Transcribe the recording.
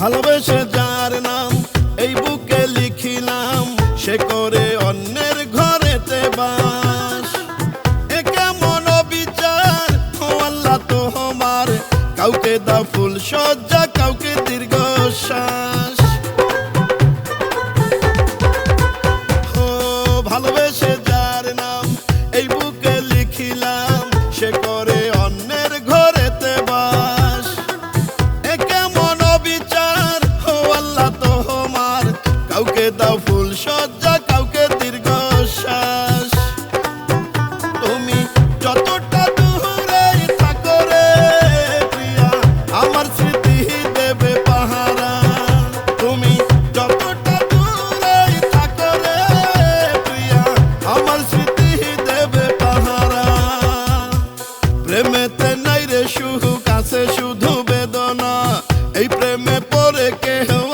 ভালোবেসে যার নাম এই বুকে লিখিলাম, সে করে অন্যের ঘরেতে বাস। এ কেমন বিচার ও আল্লাহ তোমার, কাউকে দাও ফুল সজ্জা, কাউকে দীর্ঘশ্বাস। ও ভালোবেসে যার নাম এই বুকে লিখিলাম, সে করে অন্যের ঘরেতে বাস। এ কেমন বিচার ও আল্লাহ তোমার, কাউকে দাও ফুল সজ্জা, কাউকে দীর্ঘশ্বাস। তুমি যতটা দূরে থাকো রে প্রিয়া, আমার স্মৃতি দেবে পাহারা। তুমি যতটা দূরে থাকো রে প্রিয়া, আমার স্মৃতি দেবে পাহারা। প্রেমেতে নাই রে সুখ, আছে শুধু বেদনা, এই প্রেমে পড়ে কেউ